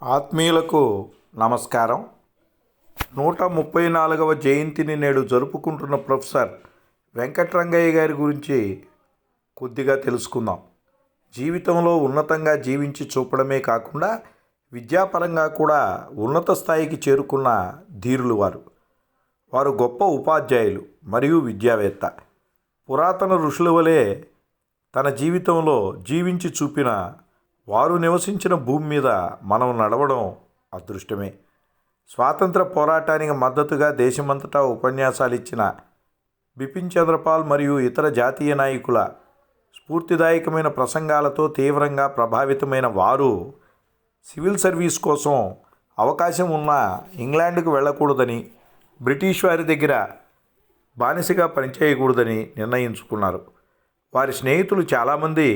ఆత్మీయులకు నమస్కారం. 134వ జయంతిని నేడు జరుపుకుంటున్న ప్రొఫెసర్ వెంకటరంగయ్య గారి గురించి కొద్దిగా తెలుసుకుందాం. జీవితంలో ఉన్నతంగా జీవించి చూపడమే కాకుండా విద్యాపరంగా కూడా ఉన్నత స్థాయికి చేరుకున్న ధీరులు వారు గొప్ప ఉపాధ్యాయులు మరియు విద్యావేత్త. పురాతన ఋషుల వలె తన జీవితంలో జీవించి చూపిన వారు నివసించిన భూమి మీద మనం నడవడం అదృష్టమే. స్వాతంత్ర పోరాటానికి మద్దతుగా దేశమంతటా ఉపన్యాసాలు ఇచ్చిన బిపిన్ చంద్రపాల్ మరియు ఇతర జాతీయ నాయకుల స్ఫూర్తిదాయకమైన ప్రసంగాలతో తీవ్రంగా ప్రభావితమైన వారు సివిల్ సర్వీస్ కోసం అవకాశం ఉన్న ఇంగ్లాండ్కు వెళ్ళకూడదని, బ్రిటిష్ వారి దగ్గర బానిసగా పనిచేయకూడదని నిర్ణయించుకున్నారు. వారి స్నేహితులు చాలామంది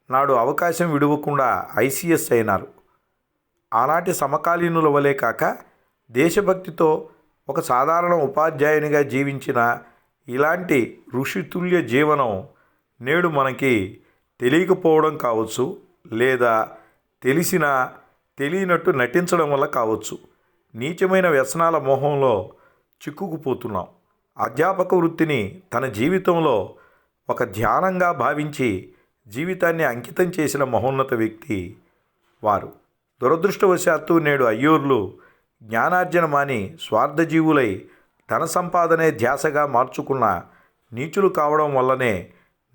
నాడు అవకాశం విడవకుండా ఐసిఎస్ అయినారు. ఆనాటి సమకాలీనుల వలె కాక దేశభక్తితో ఒక సాధారణ ఉపాధ్యాయునిగా జీవించిన ఇలాంటి ఋషితుల్య జీవనం నేడు మనకి తెలియకపోవడం కావచ్చు, లేదా తెలిసినా తెలియనట్టు నటించడం వల్ల కావచ్చు. నీచమైన వ్యసనాల మోహంలో చిక్కుకుపోతున్నాం. అధ్యాపక వృత్తిని తన జీవితంలో ఒక ధ్యానంగా భావించి జీవితాన్ని అంకితం చేసిన మహోన్నత వ్యక్తి వారు. దురదృష్టవశాత్తు నేడు అయ్యోర్లు జ్ఞానార్జన మాని స్వార్థజీవులై ధన సంపాదనే ధ్యాసగా మార్చుకున్న నీచులు కావడం వల్లనే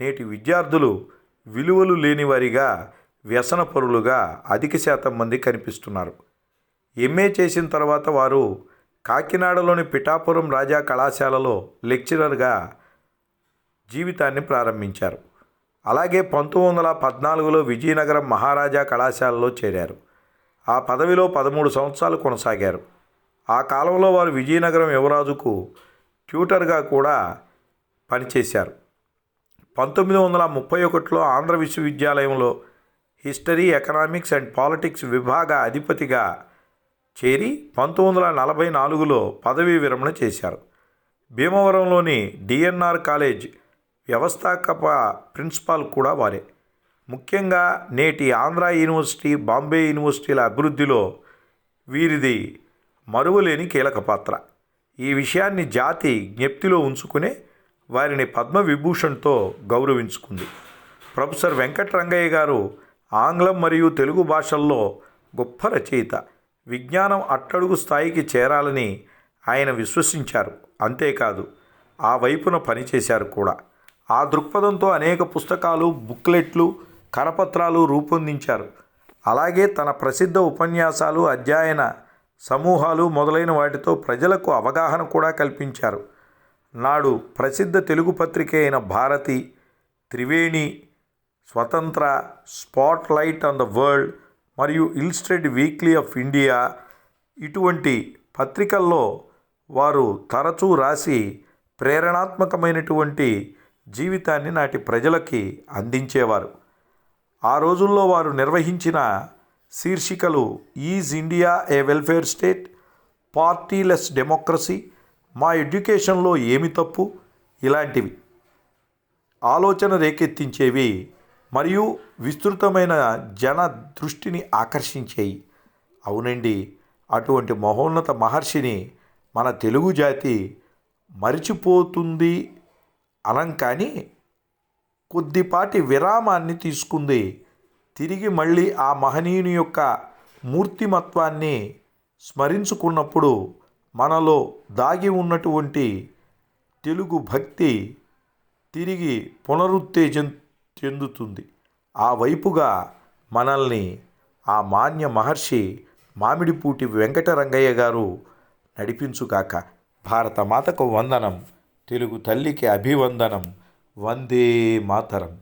నేటి విద్యార్థులు విలువలు లేనివారిగా, వ్యసనపరులుగా అధిక శాతం మంది కనిపిస్తున్నారు. ఎంఏ చేసిన తర్వాత వారు కాకినాడలోని పిఠాపురం రాజా కళాశాలలో లెక్చరర్గా జీవితాన్ని ప్రారంభించారు. అలాగే 1914లో విజయనగరం మహారాజా కళాశాలలో చేరారు. ఆ పదవిలో 13 సంవత్సరాలు కొనసాగారు. ఆ కాలంలో వారు విజయనగరం యువరాజుకు ట్యూటర్గా కూడా పనిచేశారు. 1931లో ఆంధ్ర విశ్వవిద్యాలయంలో హిస్టరీ, ఎకనామిక్స్ అండ్ పాలిటిక్స్ విభాగ అధిపతిగా చేరి 1944లో పదవీ విరమణ చేశారు. భీమవరంలోని డిఎన్ఆర్ కాలేజ్ వ్యవస్థాపక ప్రిన్సిపాల్ కూడా వారే. ముఖ్యంగా నేటి ఆంధ్ర యూనివర్సిటీ, బాంబే యూనివర్సిటీల అభివృద్ధిలో వీరిది మరువలేని కీలక పాత్ర. ఈ విషయాన్ని జాతి జ్ఞప్తిలో ఉంచుకునే వారిని పద్మవిభూషణ్తో గౌరవించుకుంది. ప్రొఫెసర్ వెంకటరంగయ్య గారు ఆంగ్లం మరియు తెలుగు భాషల్లో గొప్ప రచయిత. విజ్ఞానం అట్టడుగు స్థాయికి చేరాలని ఆయన విశ్వసించారు. అంతేకాదు, ఆ వైపున పనిచేశారు కూడా. ఆ దృక్పథంతో అనేక పుస్తకాలు, బుక్లెట్లు, కరపత్రాలు రూపొందించారు. అలాగే తన ప్రసిద్ధ ఉపన్యాసాలు, అధ్యయన సమూహాలు మొదలైన వాటితో ప్రజలకు అవగాహన కూడా కల్పించారు. నాడు ప్రసిద్ధ తెలుగు పత్రిక అయిన భారతి, త్రివేణి, స్వతంత్ర, spot light on the world మరియు ఇల్స్ట్రేట్ వీక్లీ ఆఫ్ ఇండియా ఇటువంటి పత్రికల్లో వారు తరచూ రాసి ప్రేరణాత్మకమైనటువంటి జీవితాన్ని నాటి ప్రజలకి అందించేవారు. ఆ రోజుల్లో వారు నిర్వహించిన శీర్షికలు is India a welfare state, పార్టీలెస్ డెమోక్రసీ, మా ఎడ్యుకేషన్లో ఏమి తప్పు ఇలాంటివి ఆలోచన రేకెత్తించేవి మరియు విస్తృతమైన జన దృష్టిని ఆకర్షించేవి. అవునండి, అటువంటి మహోన్నత మహర్షిని మన తెలుగు జాతి మరిచిపోతుంది అనం, కానీ కొద్దిపాటి విరామాన్ని తీసుకుంది. తిరిగి మళ్ళీ ఆ మహనీయుని యొక్క మూర్తిమత్వాన్ని స్మరించుకున్నప్పుడు మనలో దాగి ఉన్నటువంటి తెలుగు భక్తి తిరిగి పునరుత్తేజం చెందుతుంది. ఆ వైపుగా మనల్ని ఆ మాన్య మహర్షి మామిడిపూటి వెంకటరంగయ్య గారు నడిపించుగాక. భారత మాతకు వందనం, తెలుగు తల్లికి అభివందనం. వందే మాతరం.